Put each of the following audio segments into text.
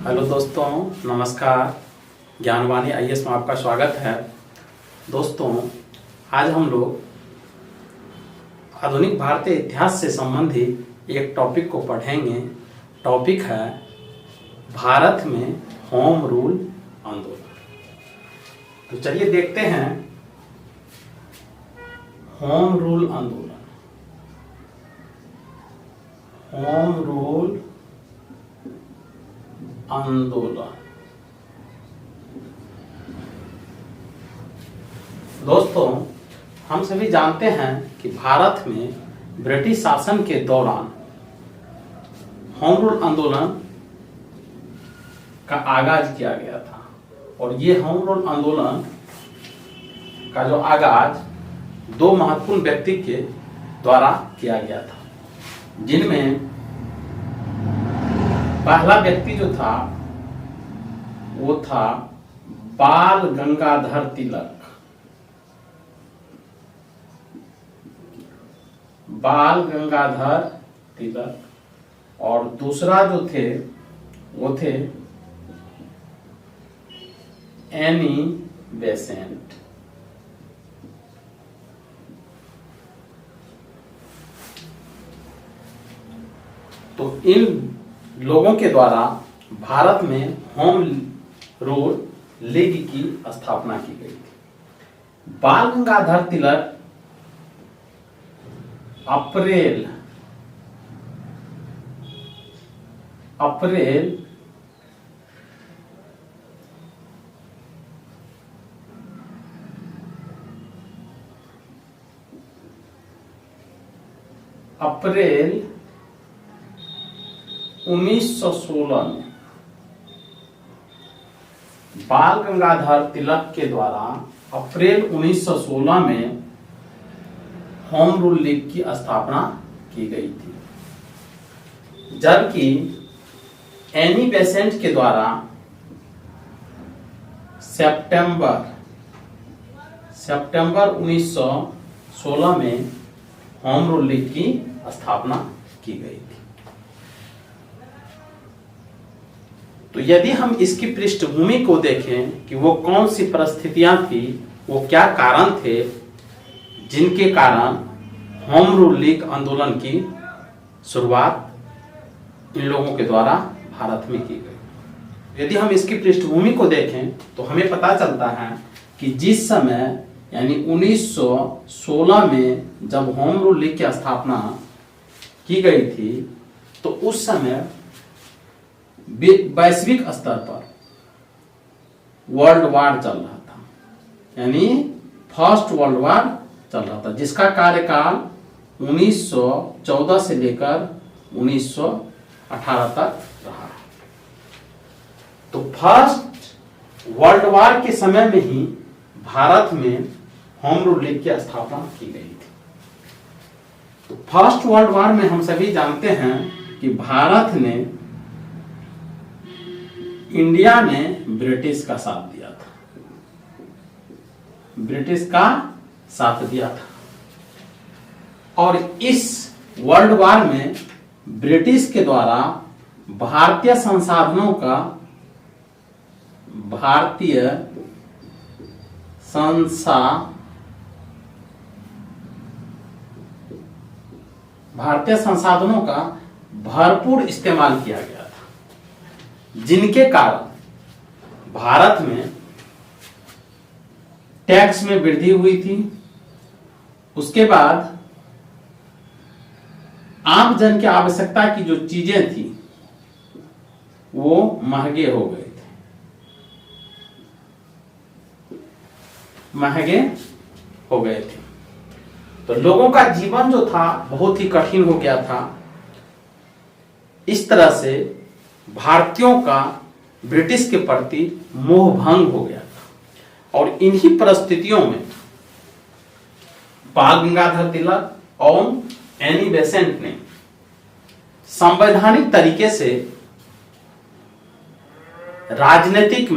Hello दोस्तों, नमस्कार। Gyanvani IAS में आपका स्वागत है। दोस्तों, आज हम लोग आधुनिक भारतीय इतिहास से संबंधित एक टॉपिक को पढ़ेंगे। टॉपिक है भारत में होम रूल आंदोलन। तो चलिए देखते हैं होम रूल आंदोलन। होम रूल आंदोलन। दोस्तों, हम सभी जानते हैं कि भारत में ब्रिटिश शासन के दौरान होम रूल आंदोलन का आगाज किया गया था। और ये होम रूल आंदोलन का जो आगाज दो महत्वपूर्ण व्यक्ति के द्वारा किया गया था, जिनमें पहला व्यक्ति जो था वो था बाल गंगाधर तिलक। बाल गंगाधर तिलक। और दूसरा जो थे वो थे एनी बेसेंट। तो इन लोगों के द्वारा भारत में होम रूल लीग की स्थापना की गई थी। बाल गंगाधर तिलक अप्रैल 1916 में बाल गंगाधर तिलक के द्वारा अप्रैल 1916 में होम रूल लीग की स्थापना की गई थी, जबकि एनी बेसेंट के द्वारा सितंबर 1916 में होम रूल लीग की स्थापना की गई थी। तो यदि हम इसकी पृष्ठभूमि को देखें कि वो कौन सी परिस्थितियां थी, वो क्या कारण थे जिनके कारण होम रूल लीग आंदोलन की शुरुआत इन लोगों के द्वारा भारत में की गई। यदि हम इसकी पृष्ठभूमि को देखें तो हमें पता चलता है कि जिस समय यानी 1916 में जब होम रूल लीग की स्थापना की गई थी, तो उस समय वैश्विक स्तर पर वर्ल्ड वार चल रहा था, यानी फर्स्ट वर्ल्ड वार चल रहा था, जिसका कार्यकाल 1914 से लेकर 1918 तक रहा। तो फर्स्ट वर्ल्ड वार के समय में ही भारत में होम रूल लीग की स्थापना की गई थी। तो फर्स्ट वर्ल्ड वार में हम सभी जानते हैं कि भारत ने, इंडिया ने ब्रिटिश का साथ दिया था। ब्रिटिश का साथ दिया था। और इस वर्ल्ड वार में ब्रिटिश के द्वारा भारतीय संसाधनों का भरपूर इस्तेमाल किया गया था, जिनके कारण भारत में टैक्स में वृद्धि हुई थी। उसके बाद आम जन की आवश्यकता की जो चीजें थी वो महंगे हो गए थे। तो लोगों का जीवन जो था बहुत ही कठिन हो गया था। इस तरह से भारतीयों का ब्रिटिश के प्रति मोह भंग हो गया था। और इन्हीं परिस्थितियों में बाल गंगाधर तिलक और एनी बेसेंट ने संवैधानिक तरीके से राजनीतिक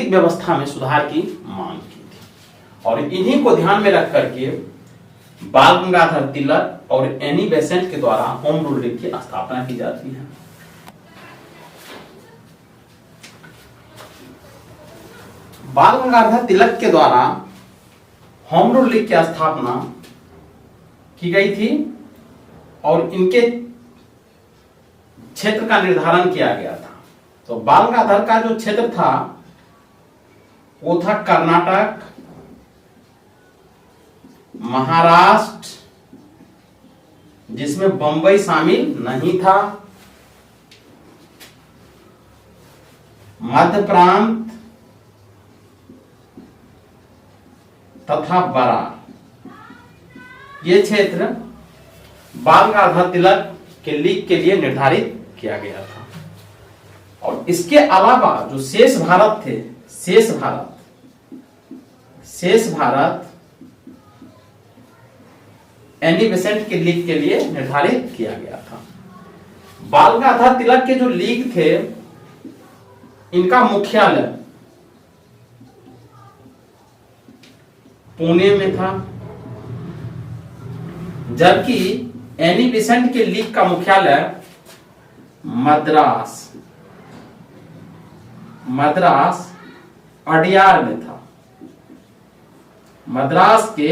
व्यवस्था में सुधार की मांग की थी। और इन्हीं को ध्यान में रख करके बाल गंगाधर तिलक और एनी बेसेंट के द्वारा होम रूल लीग की स्थापना की जाती है। बाल गंगाधर तिलक के द्वारा होम रूल लीग की स्थापना की गई थी और इनके क्षेत्र का निर्धारण किया गया था। तो बाल गंगाधर का जो क्षेत्र था वो था कर्नाटक, महाराष्ट्र, जिसमें बंबई शामिल नहीं था, मध्य प्रांत तथा बरार, ये क्षेत्र बाल गंगाधर तिलक के लीग के लिए निर्धारित किया गया था। और इसके अलावा जो शेष भारत थे, शेष भारत एनी बेसेंट के लीग के लिए निर्धारित किया गया था। बाल गंगाधर तिलक के जो लीग थे, इनका मुख्यालय पुणे में था, जबकि एनी बेसेंट के लीग का मुख्यालय मद्रास अडियार में था, मद्रास के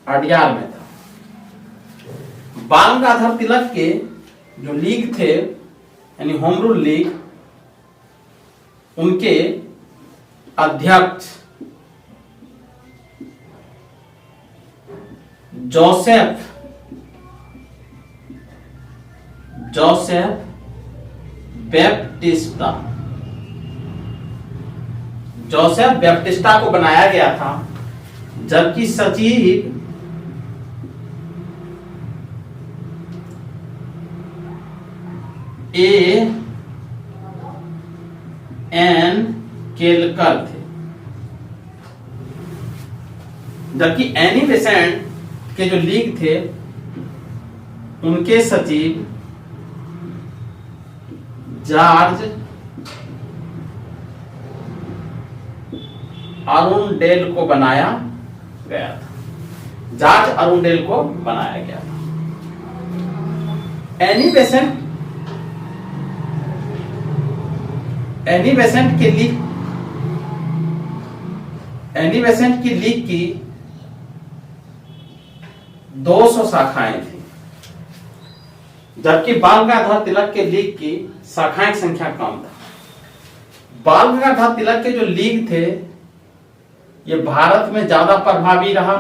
अडियार में था। बाल गंगाधर तिलक के जो लीग थे यानी होम रूल लीग, उनके अध्यक्ष जोसेफ बैप्टिस्टा को बनाया गया था, जबकि सचिव एन केलकर थे। जबकि एनी बेसेंट के जो लीग थे, उनके सचिव जॉर्ज अरुणडेल को बनाया गया था। जॉर्ज अरुणडेल को बनाया गया था। एनी बेसेंट की लीग की 200 शाखाएं थी, जबकि बाल गंगाधर तिलक के लीग की शाखाएं की संख्या कम था। बाल गंगाधर तिलक के जो लीग थे, ये भारत में ज्यादा प्रभावी रहा,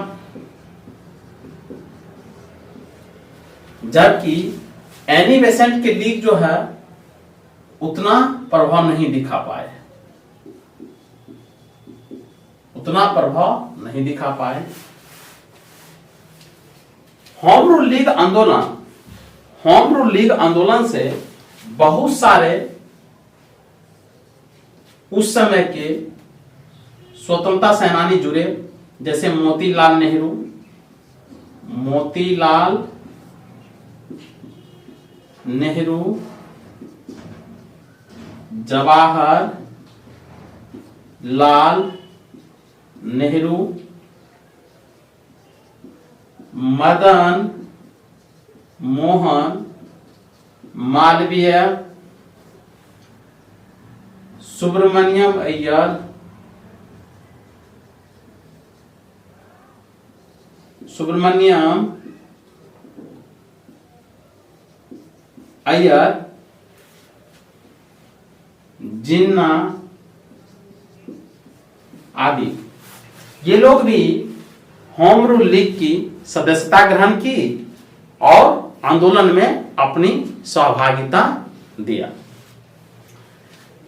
जबकि एनी बेसेंट के लीग जो है उतना प्रभाव नहीं दिखा पाए। होम रूल लीग आंदोलन से बहुत सारे उस समय के स्वतंत्रता सेनानी जुड़े, जैसे मोतीलाल नेहरू, जवाहरलाल नेहरू, मदन मोहन मालवीय, सुब्रमण्यम अय्यर, जिन्ना आदि, ये लोग भी होम रूल लीग की सदस्यता ग्रहण की और आंदोलन में अपनी सहभागिता दिया।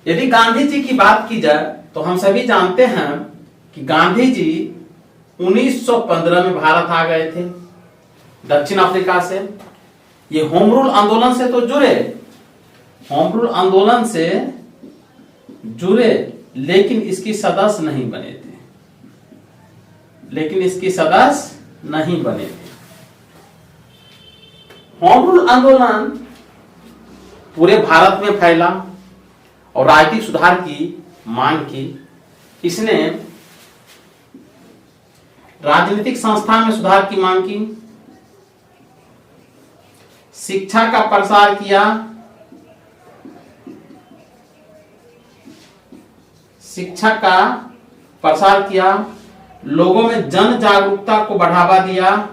यदि गांधी जी की बात की जाए तो हम सभी जानते हैं कि गांधी जी 1915 में भारत आ गए थे दक्षिण अफ्रीका से। ये होम रूल आंदोलन से तो जुड़े, लेकिन इसकी सदस्य नहीं बने थे। होम रूल आंदोलन पूरे भारत में फैला और राजनीतिक सुधार की मांग की। इसने राजनीतिक संस्था में सुधार की मांग की, शिक्षा का प्रसार किया, शिक्षा का प्रसार किया, लोगों में जन जागरूकता को बढ़ावा दिया,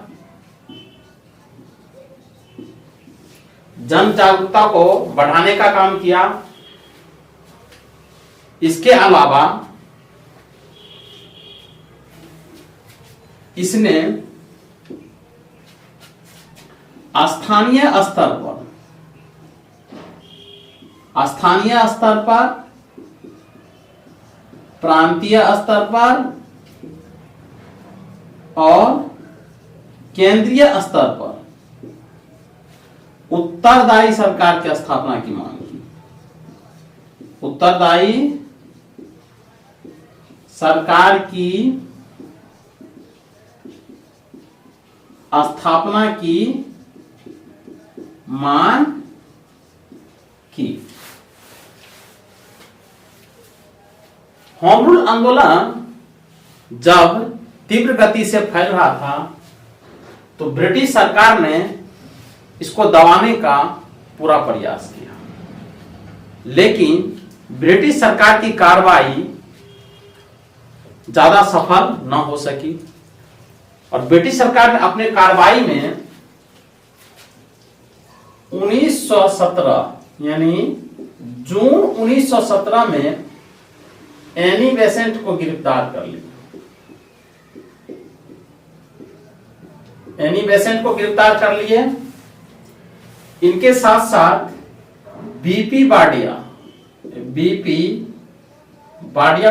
जन जागरूकता को बढ़ाने का काम किया। इसके अलावा इसने स्थानीय स्तर पर, प्रांतीय स्तर पर और केंद्रीय स्तर पर उत्तरदायी सरकार की स्थापना की मांग की। उत्तरदायी सरकार की स्थापना की मांग की। होम रूल आंदोलन जब तीव्र गति से फैल रहा था तो ब्रिटिश सरकार ने इसको दबाने का पूरा प्रयास किया, लेकिन ब्रिटिश सरकार की कार्रवाई ज्यादा सफल न हो सकी और ब्रिटिश सरकार ने अपने कार्रवाई में 1917 यानी जून 1917 में एनी बेसेंट को गिरफ्तार कर लिया। एनी बेसेंट को गिरफ्तार कर लिए। इनके साथ साथ बीपी बाडिया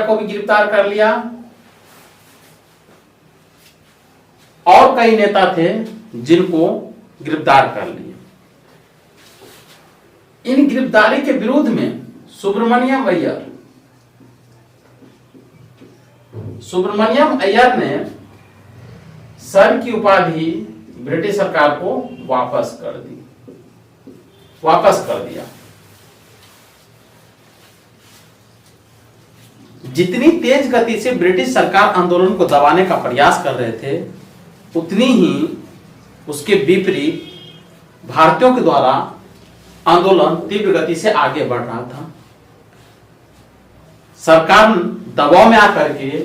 को भी गिरफ्तार कर लिया और कई नेता थे जिनको गिरफ्तार कर लिया। इन गिरफ्तारी के विरोध में सुब्रमण्यम अय्यर ने सर की उपाधि ब्रिटिश सरकार को वापस कर दिया। जितनी तेज गति से ब्रिटिश सरकार आंदोलन को दबाने का प्रयास कर रहे थे, उतनी ही उसके विपरीत भारतीयों के द्वारा आंदोलन तीव्र गति से आगे बढ़ रहा था। सरकार दबाव में आकर के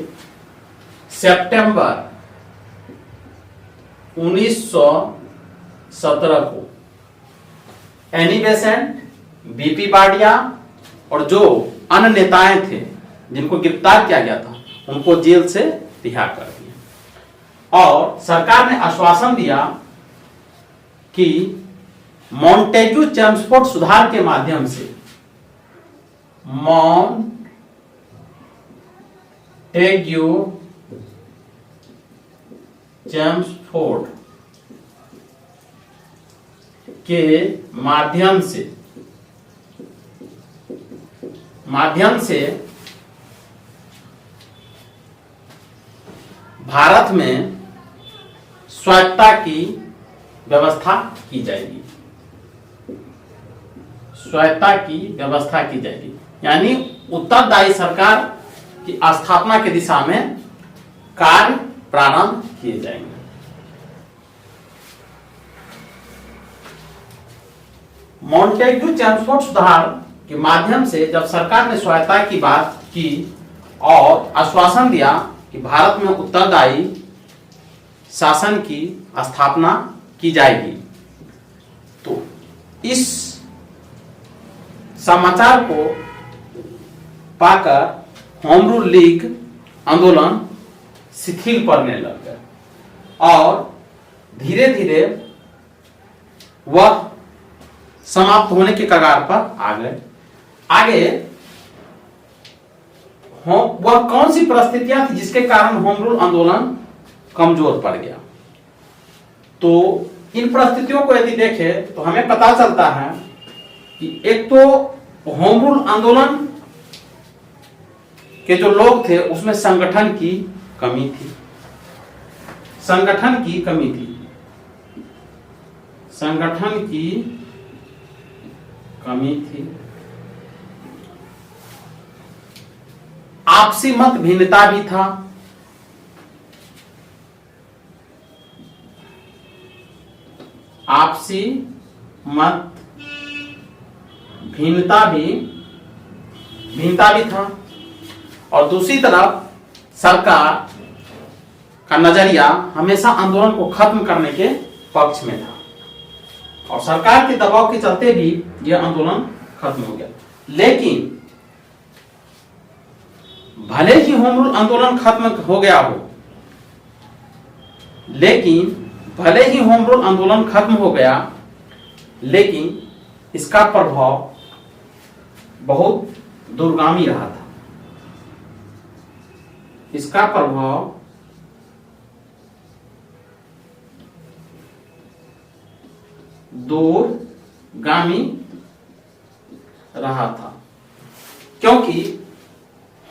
सितंबर 1917 को एनी बेसेंट, बीपी बाडिया और जो अन्य नेताएं थे जिनको गिरफ्तार किया गया था उनको जेल से रिहा कर दिया और सरकार ने आश्वासन दिया कि मॉन्टेग्यू चेम्सफोर्ड सुधार के माध्यम से मॉन्टेग्यू चेम्सफोर्ड के माध्यम से भारत में स्वायत्तता की व्यवस्था की जाएगी। यानी उत्तरदायी सरकार की स्थापना की दिशा में कार्य प्रारंभ किए जाएंगे। मॉन्टेग्यू चेम्सफोर्ड सुधार के माध्यम से जब सरकार ने स्वायत्तता की बात की और आश्वासन दिया कि भारत में उत्तरदायी शासन की स्थापना की जाएगी, तो इस समाचार को पाकर होम रूल लीग आंदोलन शिथिल पड़ने लग गया और धीरे धीरे वह समाप्त होने के कगार पर आ गए। आगे वह कौन सी परिस्थितियां थी जिसके कारण होम रूल आंदोलन कमजोर पड़ गया? तो इन परिस्थितियों को यदि देखें तो हमें पता चलता है कि एक तो होम रूल आंदोलन के जो लोग थे उसमें संगठन की कमी थी। आपसी मत भिन्नता भी था। आपसी मत भिन्नता भी था और दूसरी तरफ सरकार का नजरिया हमेशा आंदोलन को खत्म करने के पक्ष में था और सरकार के दबाव के चलते भी यह आंदोलन खत्म हो गया। लेकिन भले ही होम रूल आंदोलन खत्म हो गया हो, लेकिन इसका प्रभाव बहुत दूरगामी रहा था। इसका प्रभाव दूरगामी रहा था, क्योंकि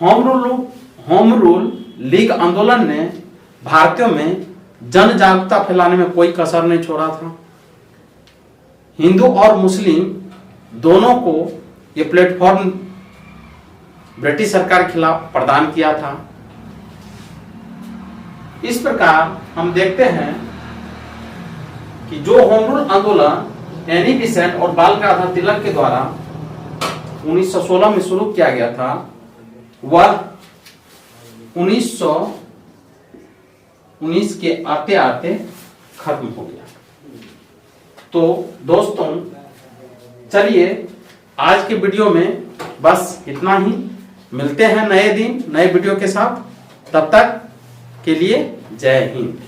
होम रूल लीग आंदोलन ने भारतीयों में जन जागरूकता फैलाने में कोई कसर नहीं छोड़ा था। हिंदू और मुस्लिम दोनों को यह प्लेटफॉर्म ब्रिटिश सरकार के खिलाफ प्रदान किया था। इस प्रकार हम देखते हैं कि जो होम रूल आंदोलन एनी बेसेंट और बाल गंगाधर तिलक के द्वारा 1916 में शुरू किया गया था, वह 1919 के आते आते खत्म हो गया। तो दोस्तों, चलिए आज के वीडियो में बस इतना ही। मिलते हैं नए दिन नए वीडियो के साथ। तब तक के लिए जय हिंद।